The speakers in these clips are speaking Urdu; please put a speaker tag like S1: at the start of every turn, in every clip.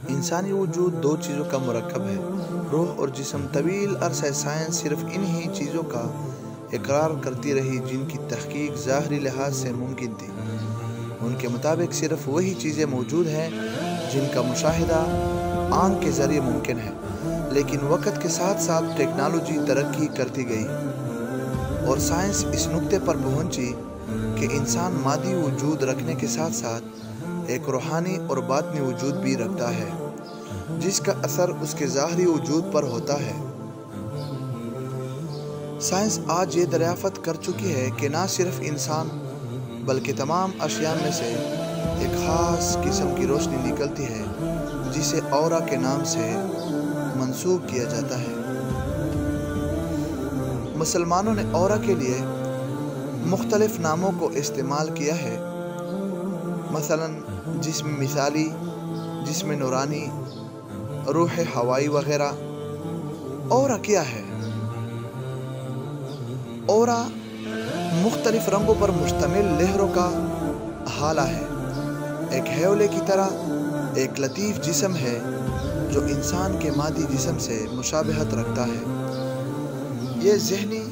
S1: انسانی وجود دو چیزوں کا مرکب ہے، روح اور جسم۔ طویل عرصہ سائنس صرف انہی چیزوں کا اقرار کرتی رہی جن کی تحقیق ظاہری لحاظ سے ممکن تھی۔ ان کے مطابق صرف وہی چیزیں موجود ہیں جن کا مشاہدہ آنکھ کے ذریعے ممکن ہے، لیکن وقت کے ساتھ ساتھ ٹیکنالوجی ترقی کرتی گئی اور سائنس اس نقطے پر پہنچی کہ انسان مادی وجود رکھنے کے ساتھ ساتھ ایک روحانی اور باطنی وجود بھی رکھتا ہے، جس کا اثر اس کے ظاہری وجود پر ہوتا ہے۔ سائنس آج یہ دریافت کر چکی ہے کہ نہ صرف انسان بلکہ تمام اشیاء میں سے ایک خاص قسم کی روشنی نکلتی ہے جسے اورا کے نام سے منسوب کیا جاتا ہے۔ مسلمانوں نے اورا کے لیے مختلف ناموں کو استعمال کیا ہے، مثلاً جسم مثالی، جسم نورانی، روح ہوائی وغیرہ۔ اورا کیا ہے؟ اورا مختلف رنگوں پر مشتمل لہروں کا حالہ ہے، ایک ہیولے کی طرح ایک لطیف جسم ہے جو انسان کے مادی جسم سے مشابہت رکھتا ہے۔ یہ ذہنی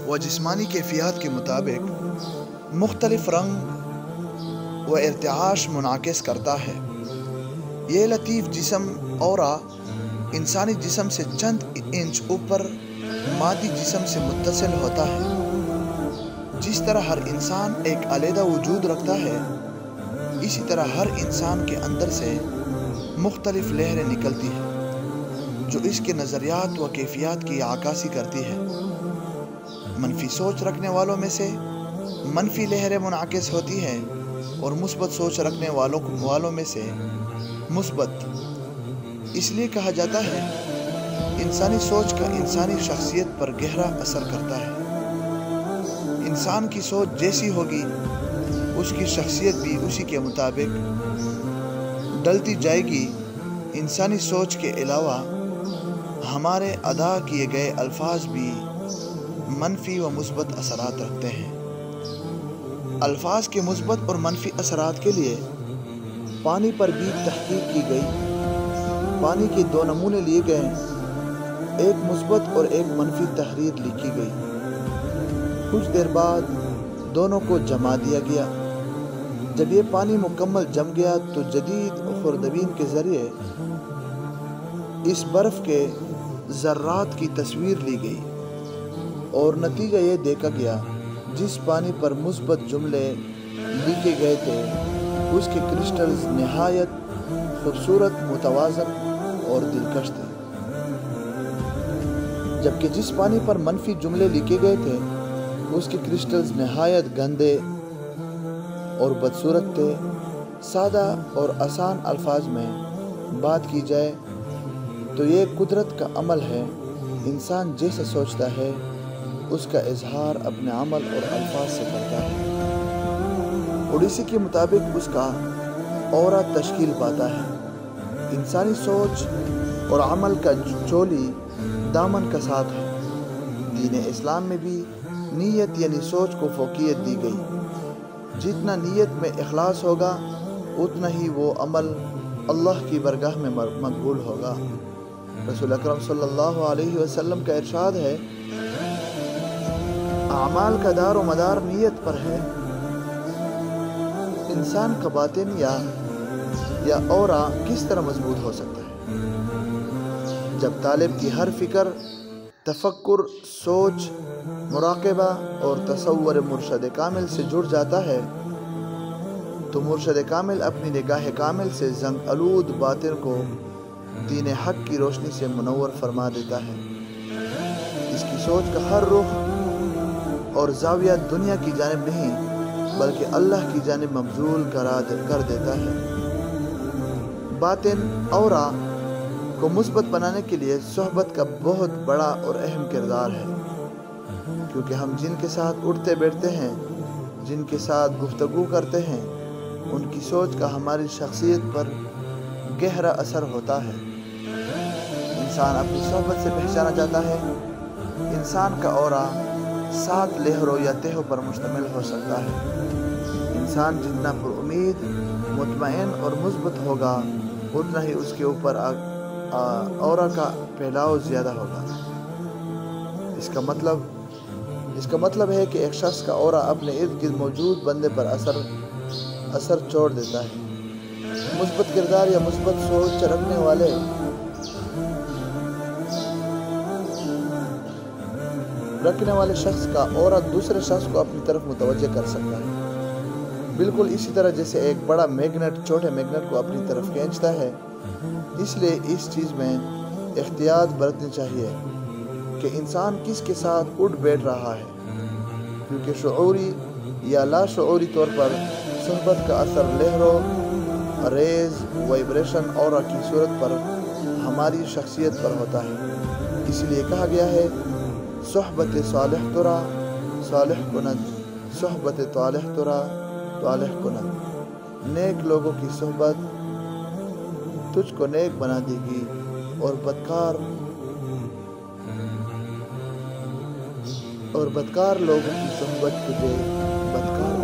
S1: و جسمانی کیفیات کے مطابق مختلف رنگ و ارتعاش منعکس کرتا ہے۔ یہ لطیف جسم اورا انسانی جسم سے چند انچ اوپر مادی جسم سے متصل ہوتا ہے۔ جس طرح ہر انسان ایک علیحدہ وجود رکھتا ہے، اسی طرح ہر انسان کے اندر سے مختلف لہریں نکلتی ہیں جو اس کے نظریات و کیفیات کی عکاسی کرتی ہے۔ منفی سوچ رکھنے والوں میں سے منفی لہریں منعکس ہوتی ہیں اور مثبت سوچ رکھنے والوں میں سے مثبت۔ اس لیے کہا جاتا ہے انسانی سوچ کا انسانی شخصیت پر گہرا اثر کرتا ہے۔ انسان کی سوچ جیسی ہوگی اس کی شخصیت بھی اسی کے مطابق ڈلتی جائے گی۔ انسانی سوچ کے علاوہ ہمارے ادا کیے گئے الفاظ بھی منفی و مثبت اثرات رکھتے ہیں۔ الفاظ کے مثبت اور منفی اثرات کے لیے پانی پر بھی تحقیق کی گئی۔ پانی کے دو نمونے لیے گئے، ایک مثبت اور ایک منفی تحریر لکھی گئی۔ کچھ دیر بعد دونوں کو جما دیا گیا۔ جب یہ پانی مکمل جم گیا تو جدید خوردبین کے ذریعے اس برف کے ذرات کی تصویر لی گئی اور نتیجہ یہ دیکھا گیا جس پانی پر مثبت جملے لکھے گئے تھے اس کے کرسٹلز نہایت خوبصورت، متوازن اور دلکش تھے، جبکہ جس پانی پر منفی جملے لکھے گئے تھے اس کے کرسٹلز نہایت گندے اور بدصورت تھے۔ سادہ اور آسان الفاظ میں بات کی جائے تو یہ قدرت کا عمل ہے۔ انسان جیسا سوچتا ہے اس کا اظہار اپنے عمل اور الفاظ سے کرتا ہے اور اسی کے مطابق اس کا اورا تشکیل پاتا ہے۔ انسانی سوچ اور عمل کا چولی دامن کا ساتھ ہے۔ دین اسلام میں بھی نیت یعنی سوچ کو فوقیت دی گئی۔ جتنا نیت میں اخلاص ہوگا اتنا ہی وہ عمل اللہ کی برگاہ میں مقبول ہوگا۔ رسول اکرم صلی اللہ علیہ وسلم کا ارشاد ہے، اعمال کا دار و مدار نیت پر ہے۔ انسان کا باطن یا اورا کس طرح مضبوط ہو سکتا ہے؟ جب طالب کی ہر فکر، تفکر، سوچ، مراقبہ اور تصور مرشد کامل سے جڑ جاتا ہے تو مرشد کامل اپنی نگاہ کامل سے زنگ آلود باطن کو دین حق کی روشنی سے منور فرما دیتا ہے۔ اس کی سوچ کا ہر رخ اور زاویہ دنیا کی جانب نہیں بلکہ اللہ کی جانب مبذول کر دیتا ہے۔ باطن اورا کو مثبت بنانے کے لیے صحبت کا بہت بڑا اور اہم کردار ہے، کیونکہ ہم جن کے ساتھ اٹھتے بیٹھتے ہیں، جن کے ساتھ گفتگو کرتے ہیں، ان کی سوچ کا ہماری شخصیت پر گہرا اثر ہوتا ہے۔ انسان اپنی صحبت سے پہچانا جاتا ہے۔ انسان کا اورا 7 لہروں یا تہوں پر مشتمل ہو سکتا ہے۔ انسان جتنا پر امید، مطمئن اور مثبت ہوگا اتنا ہی اس کے اوپر اورا کا پھیلاؤ زیادہ ہوگا۔ اس کا مطلب ہے کہ ایک شخص کا اورا اپنے ارد گرد موجود بندے پر اثر چھوڑ دیتا ہے۔ مثبت کردار یا مثبت سوچ رکھنے والے شخص کا اورا دوسرے شخص کو اپنی طرف متوجہ کر سکتا ہے، بالکل اسی طرح جیسے ایک بڑا میگنیٹ چھوٹے میگنیٹ کو اپنی طرف کھینچتا ہے۔ اس لیے اس چیز میں احتیاط برتنی چاہیے کہ انسان کس کے ساتھ اٹھ بیٹھ رہا ہے، کیونکہ شعوری یا لاشعوری طور پر صحبت کا اثر لہروں، ریز، وائبریشن اورا کی صورت پر ہماری شخصیت پر ہوتا ہے۔ اس لیے کہا گیا ہے صحبت صالح ترا صالح کند، صحبت طالح ترا طالح کند۔ نیک لوگوں کی صحبت تجھ کو نیک بنا دے گی اور بدکار لوگوں کی صحبت تجھے بدکار